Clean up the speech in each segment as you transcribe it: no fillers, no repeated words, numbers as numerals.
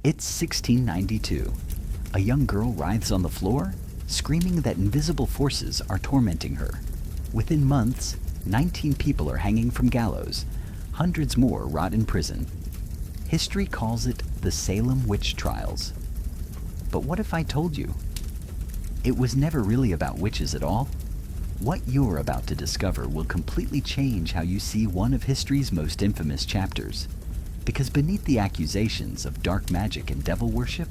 It's 1692. A young girl writhes on the floor, screaming that invisible forces are tormenting her. Within months, 19 people are hanging from gallows. Hundreds more rot in prison. History calls it the Salem Witch Trials. But what if I told you? It was never really about witches at all. What you're about to discover will completely change how you see one of history's most infamous chapters. Because beneath the accusations of dark magic and devil worship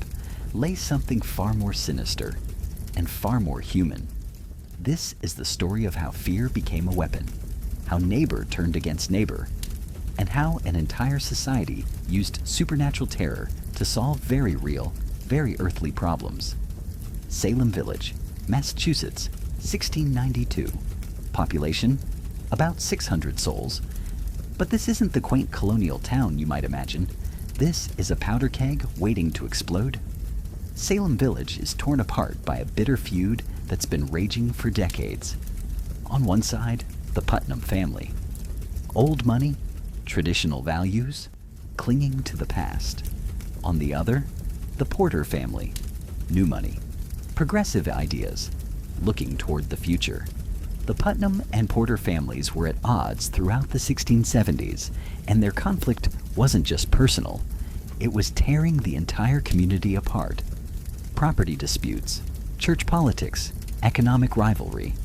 lay something far more sinister and far more human. This is the story of how fear became a weapon, how neighbor turned against neighbor, and how an entire society used supernatural terror to solve very real, very earthly problems. Salem Village, Massachusetts, 1692. Population, about 600 souls. But this isn't the quaint colonial town you might imagine. This is a powder keg waiting to explode. Salem Village is torn apart by a bitter feud that's been raging for decades. On one side, the Putnam family. Old money, traditional values, clinging to the past. On the other, the Porter family. New money, progressive ideas, looking toward the future. The Putnam and Porter families were at odds throughout the 1670s, and their conflict wasn't just personal. It was tearing the entire community apart. Property disputes, church politics, economic rivalry.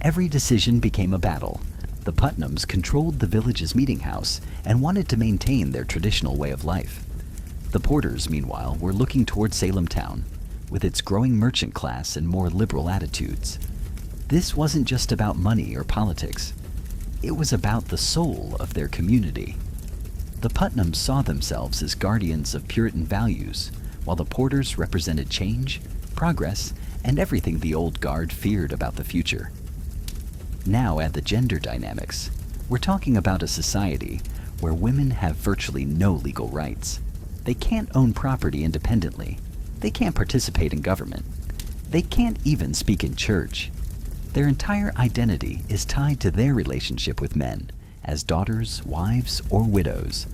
Every decision became a battle. The Putnams controlled the village's meeting house and wanted to maintain their traditional way of life. The Porters, meanwhile, were looking toward Salem town, with its growing merchant class and more liberal attitudes. This wasn't just about money or politics. It was about the soul of their community. The Putnams saw themselves as guardians of Puritan values, while the Porters represented change, progress, and everything the old guard feared about the future. Now add the gender dynamics. We're talking about a society where women have virtually no legal rights. They can't own property independently. They can't participate in government. They can't even speak in church. Their entire identity is tied to their relationship with men, as daughters, wives, or widows.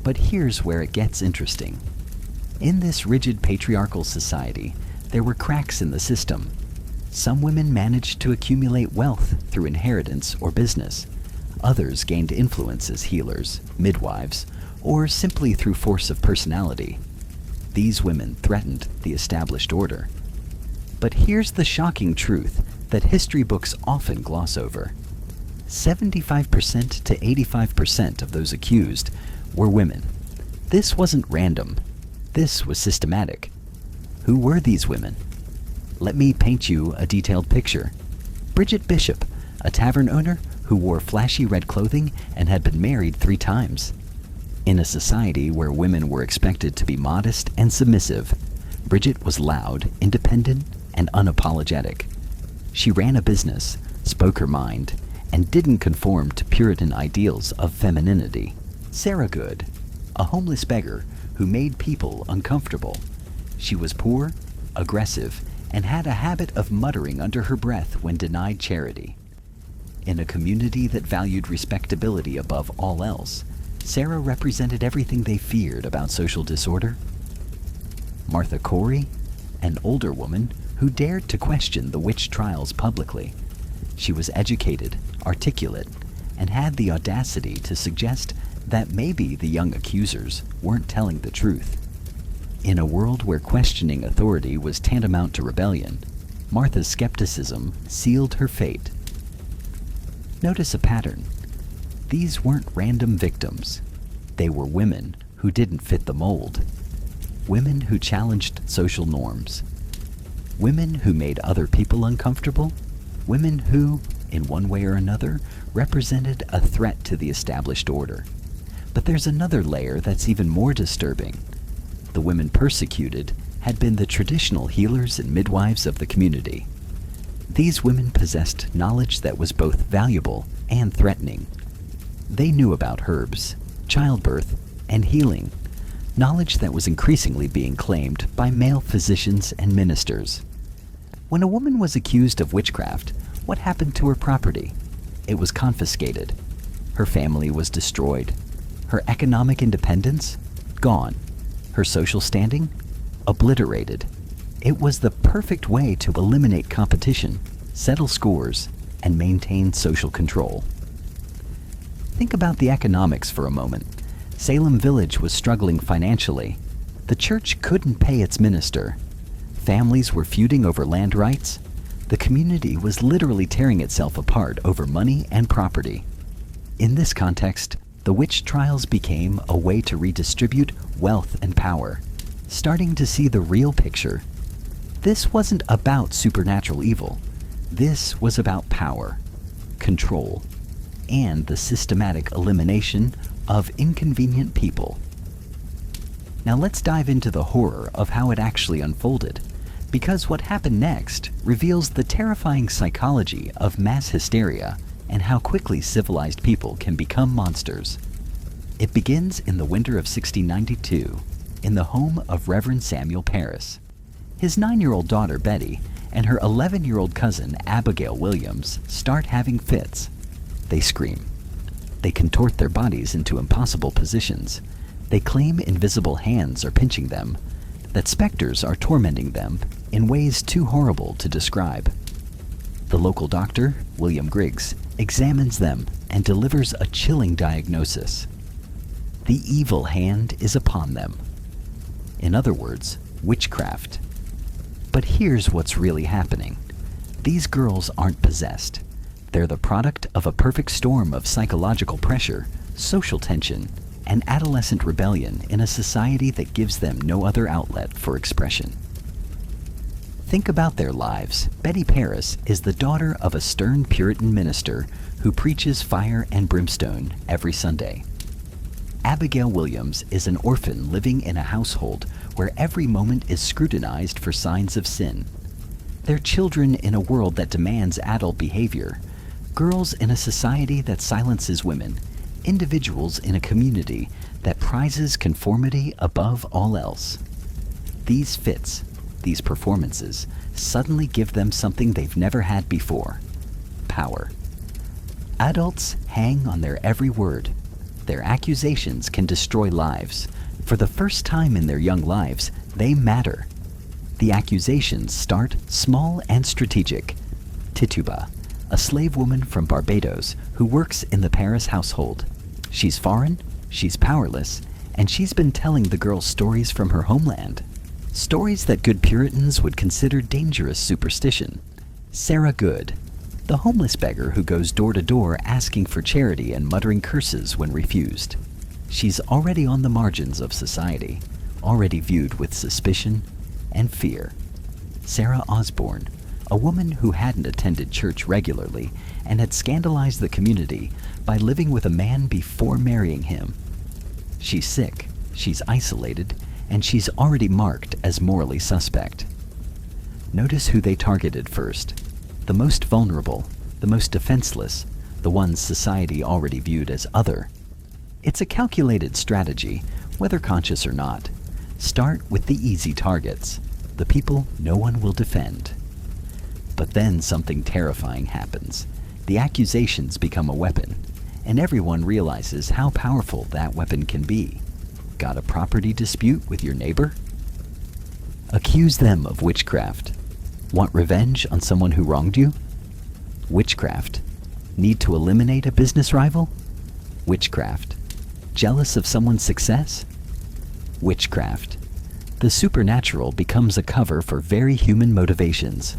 But here's where it gets interesting. In this rigid patriarchal society, there were cracks in the system. Some women managed to accumulate wealth through inheritance or business. Others gained influence as healers, midwives, or simply through force of personality. These women threatened the established order. But here's the shocking truth that history books often gloss over. 75% to 85% of those accused were women. This wasn't random. This was systematic. Who were these women? Let me paint you a detailed picture. Bridget Bishop, a tavern owner who wore flashy red clothing and had been married 3 times. In a society where women were expected to be modest and submissive, Bridget was loud, independent, and unapologetic. She ran a business, spoke her mind, and didn't conform to Puritan ideals of femininity. Sarah Good, a homeless beggar who made people uncomfortable. She was poor, aggressive, and had a habit of muttering under her breath when denied charity. In a community that valued respectability above all else, Sarah represented everything they feared about social disorder. Martha Corey, an older woman who dared to question the witch trials publicly. She was educated, articulate, and had the audacity to suggest that maybe the young accusers weren't telling the truth. In a world where questioning authority was tantamount to rebellion, Martha's skepticism sealed her fate. Notice a pattern. These weren't random victims. They were women who didn't fit the mold. Women who challenged social norms. Women who made other people uncomfortable. Women who, in one way or another, represented a threat to the established order. But there's another layer that's even more disturbing. The women persecuted had been the traditional healers and midwives of the community. These women possessed knowledge that was both valuable and threatening. They knew about herbs, childbirth, and healing, knowledge that was increasingly being claimed by male physicians and ministers. When a woman was accused of witchcraft, what happened to her property? It was confiscated. Her family was destroyed. Her economic independence? Gone. Her social standing? Obliterated. It was the perfect way to eliminate competition, settle scores, and maintain social control. Think about the economics for a moment. Salem Village was struggling financially. The church couldn't pay its minister. Families were feuding over land rights. The community was literally tearing itself apart over money and property. In this context, the witch trials became a way to redistribute wealth and power, starting to see the real picture. This wasn't about supernatural evil. This was about power, control, and the systematic elimination of inconvenient people. Now let's dive into the horror of how it actually unfolded, because what happened next reveals the terrifying psychology of mass hysteria and how quickly civilized people can become monsters. It begins in the winter of 1692, in the home of Reverend Samuel Parris. His 9-year-old daughter Betty and her 11-year-old cousin Abigail Williams start having fits. They scream. They contort their bodies into impossible positions. They claim invisible hands are pinching them, that specters are tormenting them in ways too horrible to describe. The local doctor, William Griggs, examines them and delivers a chilling diagnosis. The evil hand is upon them. In other words, witchcraft. But here's what's really happening. These girls aren't possessed. They're the product of a perfect storm of psychological pressure, social tension, and adolescent rebellion in a society that gives them no other outlet for expression. Think about their lives. Betty Parris is the daughter of a stern Puritan minister who preaches fire and brimstone every Sunday. Abigail Williams is an orphan living in a household where every moment is scrutinized for signs of sin. They're children in a world that demands adult behavior, girls in a society that silences women, individuals in a community that prizes conformity above all else. These fits, these performances, suddenly give them something they've never had before: power. Adults hang on their every word. Their accusations can destroy lives. For the first time in their young lives, they matter. The accusations start small and strategic. Tituba, a slave woman from Barbados who works in the Paris household. She's foreign, she's powerless, and she's been telling the girls stories from her homeland. Stories that good Puritans would consider dangerous superstition. Sarah Good, the homeless beggar who goes door to door asking for charity and muttering curses when refused. She's already on the margins of society, already viewed with suspicion and fear. Sarah Osborne, a woman who hadn't attended church regularly and had scandalized the community by living with a man before marrying him. She's sick, she's isolated, and she's already marked as morally suspect. Notice who they targeted first. The most vulnerable, the most defenseless, the ones society already viewed as other. It's a calculated strategy, whether conscious or not. Start with the easy targets, the people no one will defend. But then something terrifying happens. The accusations become a weapon, and everyone realizes how powerful that weapon can be. Got a property dispute with your neighbor? Accuse them of witchcraft. Want revenge on someone who wronged you? Witchcraft. Need to eliminate a business rival? Witchcraft. Jealous of someone's success? Witchcraft. The supernatural becomes a cover for very human motivations.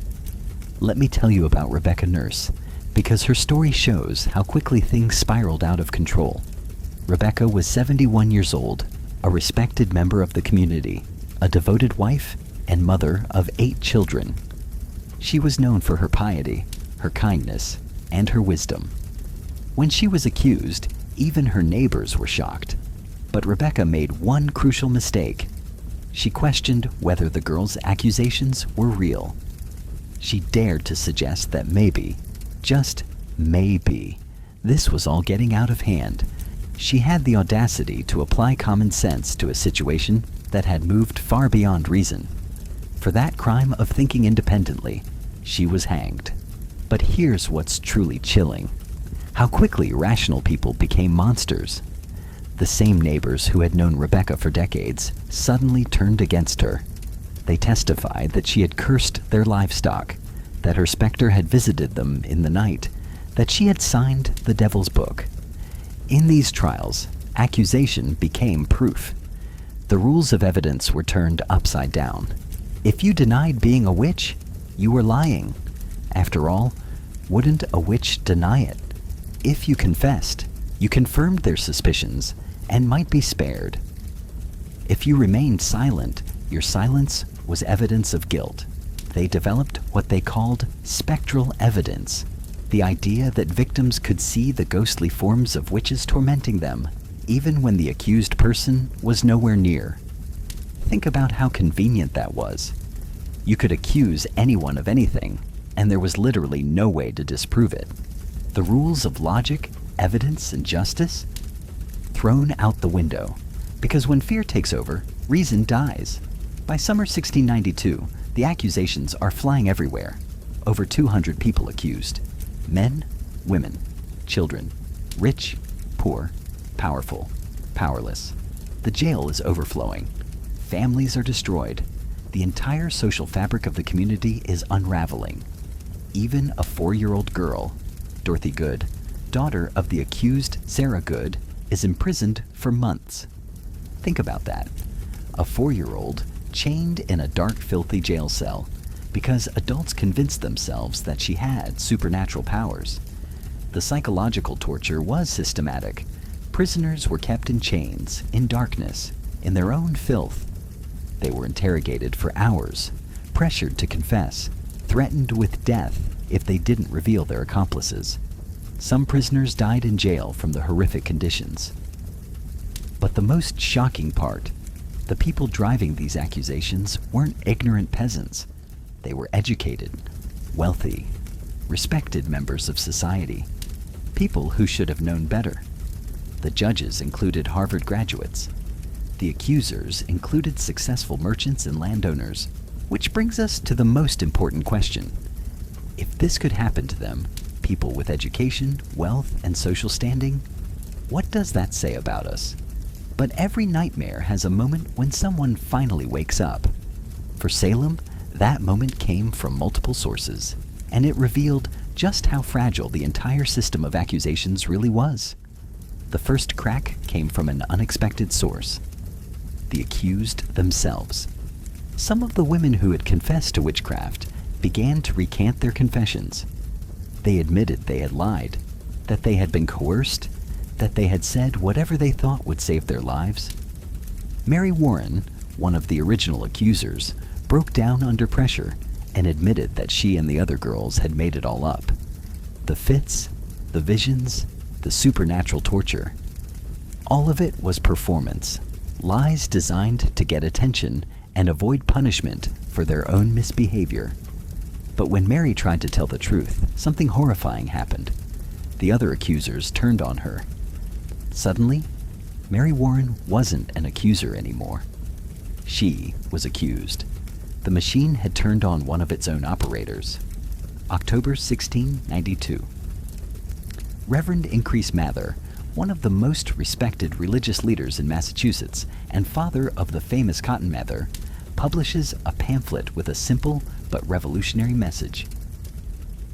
Let me tell you about Rebecca Nurse, because her story shows how quickly things spiraled out of control. Rebecca was 71 years old, a respected member of the community, a devoted wife, and mother of 8 children. She was known for her piety, her kindness, and her wisdom. When she was accused, even her neighbors were shocked. But Rebecca made one crucial mistake. She questioned whether the girls' accusations were real. She dared to suggest that maybe, just maybe, this was all getting out of hand. She had the audacity to apply common sense to a situation that had moved far beyond reason. For that crime of thinking independently, she was hanged. But here's what's truly chilling: how quickly rational people became monsters. The same neighbors who had known Rebecca for decades suddenly turned against her. They testified that she had cursed their livestock, that her specter had visited them in the night, that she had signed the devil's book. In these trials, accusation became proof. The rules of evidence were turned upside down. If you denied being a witch, you were lying. After all, wouldn't a witch deny it? If you confessed, you confirmed their suspicions and might be spared. If you remained silent, your silence was evidence of guilt. They developed what they called spectral evidence, the idea that victims could see the ghostly forms of witches tormenting them, even when the accused person was nowhere near. Think about how convenient that was. You could accuse anyone of anything, and there was literally no way to disprove it. The rules of logic, evidence, and justice? Thrown out the window, because when fear takes over, reason dies. By summer 1692, the accusations are flying everywhere. Over 200 people accused. Men, women, children, rich, poor, powerful, powerless. The jail is overflowing. Families are destroyed. The entire social fabric of the community is unraveling. Even a 4-year-old girl, Dorothy Good, daughter of the accused Sarah Good, is imprisoned for months. Think about that. A 4-year-old chained in a dark, filthy jail cell because adults convinced themselves that she had supernatural powers. The psychological torture was systematic. Prisoners were kept in chains, in darkness, in their own filth. They were interrogated for hours, pressured to confess, threatened with death if they didn't reveal their accomplices. Some prisoners died in jail from the horrific conditions. But the most shocking part, the people driving these accusations weren't ignorant peasants. They were educated, wealthy, respected members of society, people who should have known better. The judges included Harvard graduates. The accusers included successful merchants and landowners, which brings us to the most important question. If this could happen to them, people with education, wealth, and social standing, what does that say about us? But every nightmare has a moment when someone finally wakes up. For Salem, that moment came from multiple sources, and it revealed just how fragile the entire system of accusations really was. The first crack came from an unexpected source: the accused themselves. Some of the women who had confessed to witchcraft began to recant their confessions. They admitted they had lied, that they had been coerced, that they had said whatever they thought would save their lives. Mary Warren, one of the original accusers, broke down under pressure and admitted that she and the other girls had made it all up. The fits, the visions, the supernatural torture. All of it was performance, lies designed to get attention and avoid punishment for their own misbehavior. But when Mary tried to tell the truth, something horrifying happened. The other accusers turned on her. Suddenly, Mary Warren wasn't an accuser anymore. She was accused. The machine had turned on one of its own operators. October 1692. Reverend Increase Mather, one of the most respected religious leaders in Massachusetts and father of the famous Cotton Mather, publishes a pamphlet with a simple but revolutionary message.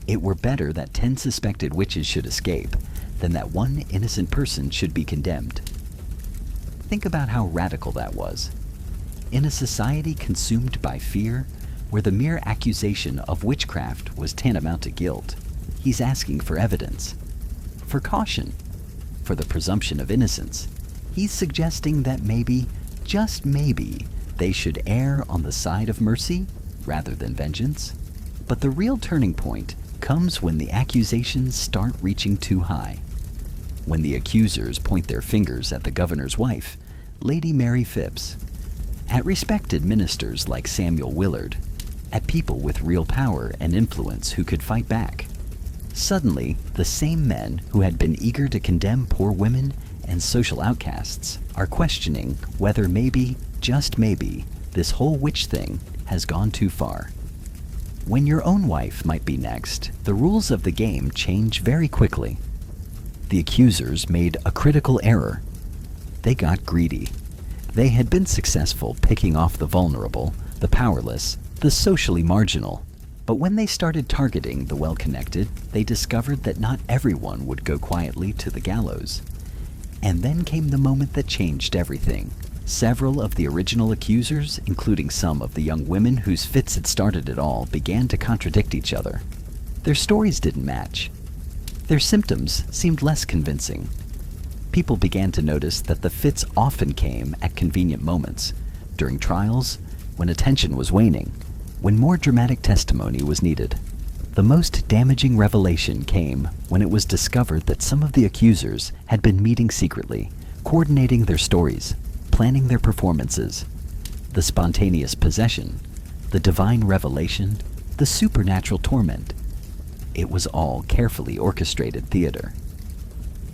It were better that 10 suspected witches should escape than that one innocent person should be condemned. Think about how radical that was. In a society consumed by fear, where the mere accusation of witchcraft was tantamount to guilt, he's asking for evidence, for caution, for the presumption of innocence. He's suggesting that maybe, just maybe, they should err on the side of mercy rather than vengeance. But the real turning point comes when the accusations start reaching too high. When the accusers point their fingers at the governor's wife, Lady Mary Phips, at respected ministers like Samuel Willard, at people with real power and influence who could fight back. Suddenly, the same men who had been eager to condemn poor women and social outcasts are questioning whether maybe, just maybe, this whole witch thing has gone too far. When your own wife might be next, the rules of the game change very quickly. The accusers made a critical error. They got greedy. They had been successful picking off the vulnerable, the powerless, the socially marginal. But when they started targeting the well-connected, they discovered that not everyone would go quietly to the gallows. And then came the moment that changed everything. Several of the original accusers, including some of the young women whose fits had started it all, began to contradict each other. Their stories didn't match. Their symptoms seemed less convincing. People began to notice that the fits often came at convenient moments, during trials, when attention was waning, when more dramatic testimony was needed. The most damaging revelation came when it was discovered that some of the accusers had been meeting secretly, coordinating their stories, planning their performances. The spontaneous possession, the divine revelation, the supernatural torment. It was all carefully orchestrated theater.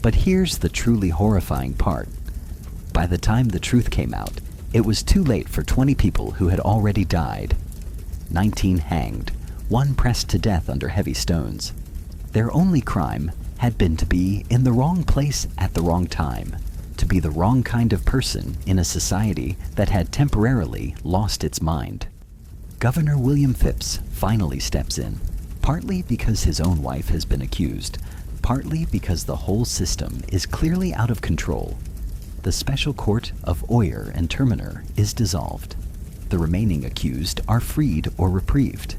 But here's the truly horrifying part. By the time the truth came out, it was too late for 20 people who had already died. 19 hanged, one pressed to death under heavy stones. Their only crime had been to be in the wrong place at the wrong time, to be the wrong kind of person in a society that had temporarily lost its mind. Governor William Phipps finally steps in, partly because his own wife has been accused, partly because the whole system is clearly out of control. The special court of Oyer and Terminer is dissolved. The remaining accused are freed or reprieved.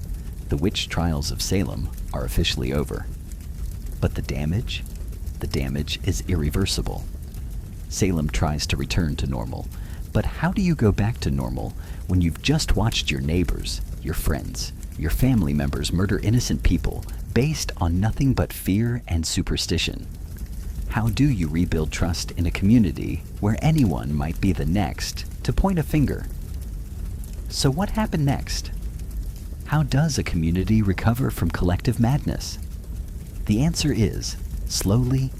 The witch trials of Salem are officially over. But the damage? The damage is irreversible. Salem tries to return to normal. But how do you go back to normal when you've just watched your neighbors, your friends, your family members murder innocent people based on nothing but fear and superstition? How do you rebuild trust in a community where anyone might be the next to point a finger? So what happened next? How does a community recover from collective madness? The answer is slowly,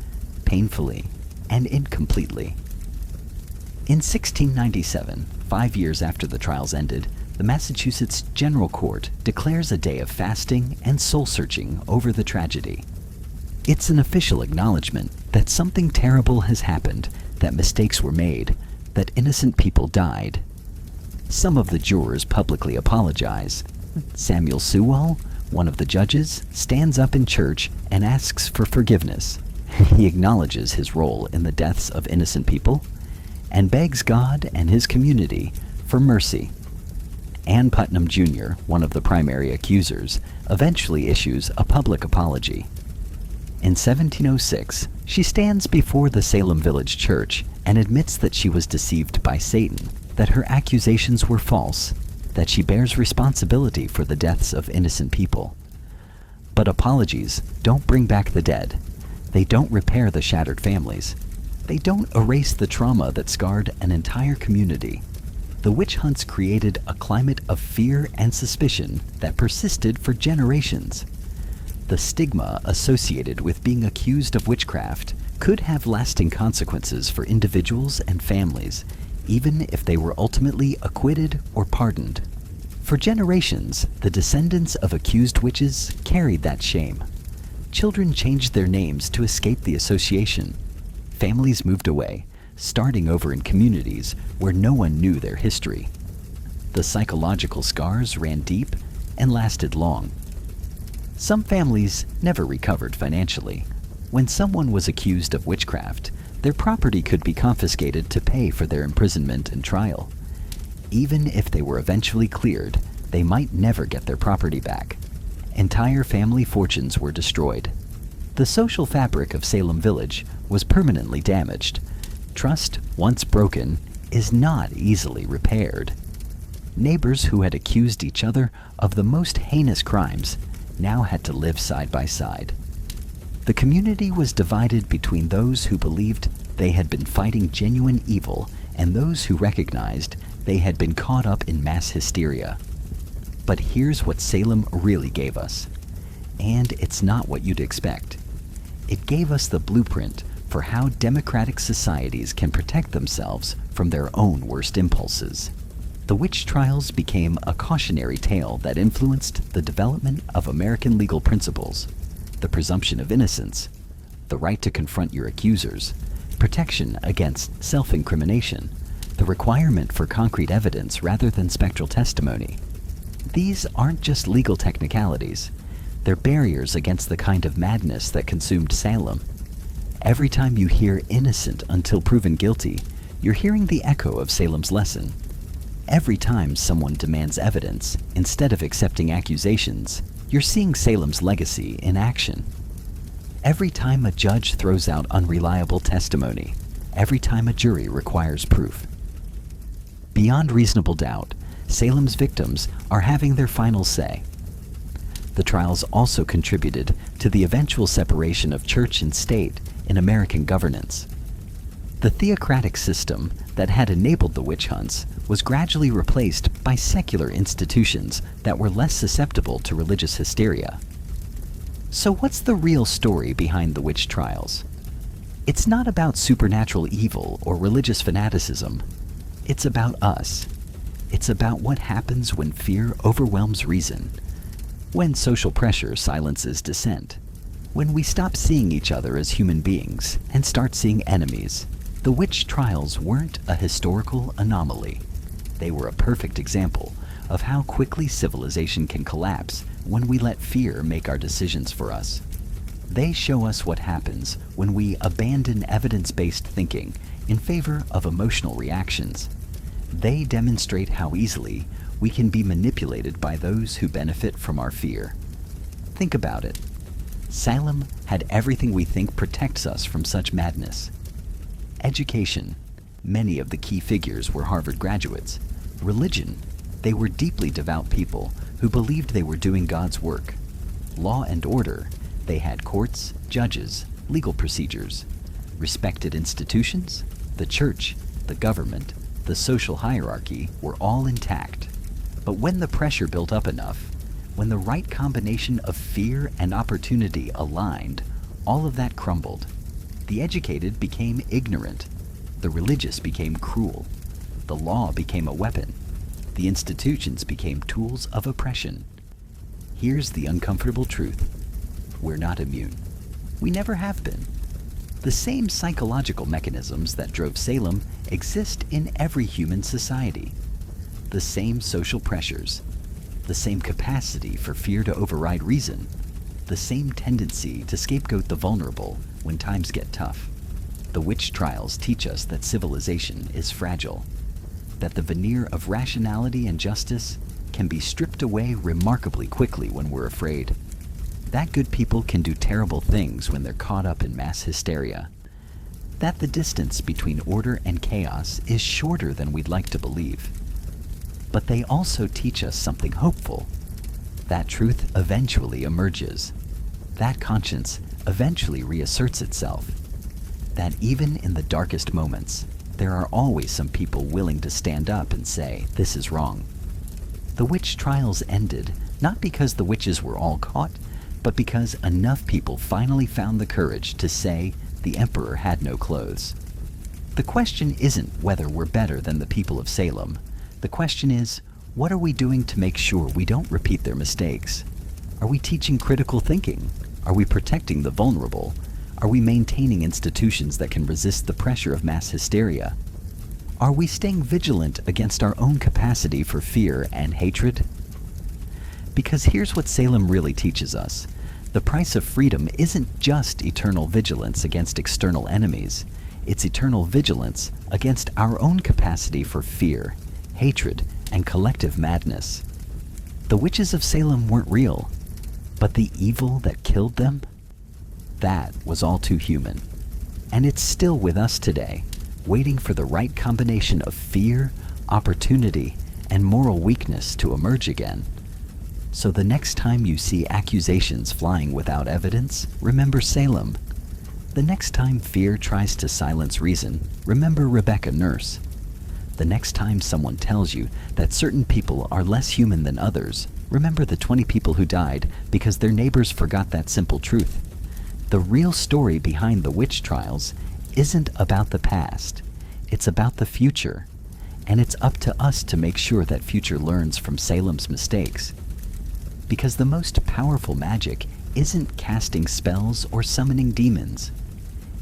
painfully, and incompletely. In 1697, 5 years after the trials ended, the Massachusetts General Court declares a day of fasting and soul-searching over the tragedy. It's an official acknowledgement that something terrible has happened, that mistakes were made, that innocent people died. Some of the jurors publicly apologize. Samuel Sewall, one of the judges, stands up in church and asks for forgiveness. He acknowledges his role in the deaths of innocent people and begs God and his community for mercy. Ann Putnam Jr., one of the primary accusers, eventually issues a public apology. In 1706, she stands before the Salem Village Church and admits that she was deceived by Satan, that her accusations were false, that she bears responsibility for the deaths of innocent people. But apologies don't bring back the dead. They don't repair the shattered families. They don't erase the trauma that scarred an entire community. The witch hunts created a climate of fear and suspicion that persisted for generations. The stigma associated with being accused of witchcraft could have lasting consequences for individuals and families, even if they were ultimately acquitted or pardoned. For generations, the descendants of accused witches carried that shame. Children changed their names to escape the association. Families moved away, starting over in communities where no one knew their history. The psychological scars ran deep and lasted long. Some families never recovered financially. When someone was accused of witchcraft, their property could be confiscated to pay for their imprisonment and trial. Even if they were eventually cleared, they might never get their property back. Entire family fortunes were destroyed. The social fabric of Salem Village was permanently damaged. Trust, once broken, is not easily repaired. Neighbors who had accused each other of the most heinous crimes now had to live side by side. The community was divided between those who believed they had been fighting genuine evil and those who recognized they had been caught up in mass hysteria. But here's what Salem really gave us. And it's not what you'd expect. It gave us the blueprint for how democratic societies can protect themselves from their own worst impulses. The witch trials became a cautionary tale that influenced the development of American legal principles: the presumption of innocence, the right to confront your accusers, protection against self-incrimination, the requirement for concrete evidence rather than spectral testimony. These aren't just legal technicalities. They're barriers against the kind of madness that consumed Salem. Every time you hear innocent until proven guilty, you're hearing the echo of Salem's lesson. Every time someone demands evidence instead of accepting accusations, you're seeing Salem's legacy in action. Every time a judge throws out unreliable testimony, every time a jury requires proof. Beyond reasonable doubt, Salem's victims are having their final say. The trials also contributed to the eventual separation of church and state in American governance. The theocratic system that had enabled the witch hunts was gradually replaced by secular institutions that were less susceptible to religious hysteria. So what's the real story behind the witch trials? It's not about supernatural evil or religious fanaticism. It's about us. It's about what happens when fear overwhelms reason, when social pressure silences dissent, when we stop seeing each other as human beings and start seeing enemies. The witch trials weren't a historical anomaly. They were a perfect example of how quickly civilization can collapse when we let fear make our decisions for us. They show us what happens when we abandon evidence-based thinking in favor of emotional reactions. They demonstrate how easily we can be manipulated by those who benefit from our fear. Think about it. Salem had everything we think protects us from such madness. Education. Many of the key figures were Harvard graduates. Religion. They were deeply devout people who believed they were doing God's work. Law and order. They had courts, judges, legal procedures. Respected institutions. The church, the government, the social hierarchy were all intact. But when the pressure built up enough, when the right combination of fear and opportunity aligned, all of that crumbled. The educated became ignorant. The religious became cruel. The law became a weapon. The institutions became tools of oppression. Here's the uncomfortable truth. We're not immune. We never have been. The same psychological mechanisms that drove Salem exist in every human society. The same social pressures, the same capacity for fear to override reason, the same tendency to scapegoat the vulnerable when times get tough. The witch trials teach us that civilization is fragile, that the veneer of rationality and justice can be stripped away remarkably quickly when we're afraid. That good people can do terrible things when they're caught up in mass hysteria. That the distance between order and chaos is shorter than we'd like to believe. But they also teach us something hopeful. That truth eventually emerges. That conscience eventually reasserts itself. That even in the darkest moments, there are always some people willing to stand up and say, this is wrong. The witch trials ended not because the witches were all caught, but because enough people finally found the courage to say the emperor had no clothes. The question isn't whether we're better than the people of Salem. The question is, what are we doing to make sure we don't repeat their mistakes? Are we teaching critical thinking? Are we protecting the vulnerable? Are we maintaining institutions that can resist the pressure of mass hysteria? Are we staying vigilant against our own capacity for fear and hatred? Because here's what Salem really teaches us. The price of freedom isn't just eternal vigilance against external enemies. It's eternal vigilance against our own capacity for fear, hatred, and collective madness. The witches of Salem weren't real, but the evil that killed them? That was all too human. And it's still with us today, waiting for the right combination of fear, opportunity, and moral weakness to emerge again. So the next time you see accusations flying without evidence, remember Salem. The next time fear tries to silence reason, remember Rebecca Nurse. The next time someone tells you that certain people are less human than others, remember the 20 people who died because their neighbors forgot that simple truth. The real story behind the witch trials isn't about the past. It's about the future. And it's up to us to make sure that future learns from Salem's mistakes. Because the most powerful magic isn't casting spells or summoning demons.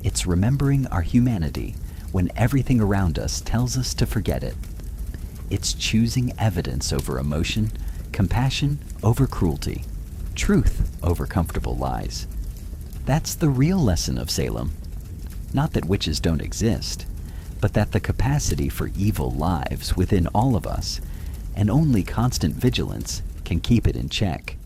It's remembering our humanity when everything around us tells us to forget it. It's choosing evidence over emotion, compassion over cruelty, truth over comfortable lies. That's the real lesson of Salem. Not that witches don't exist, but that the capacity for evil lives within all of us, and only constant vigilance can keep it in check.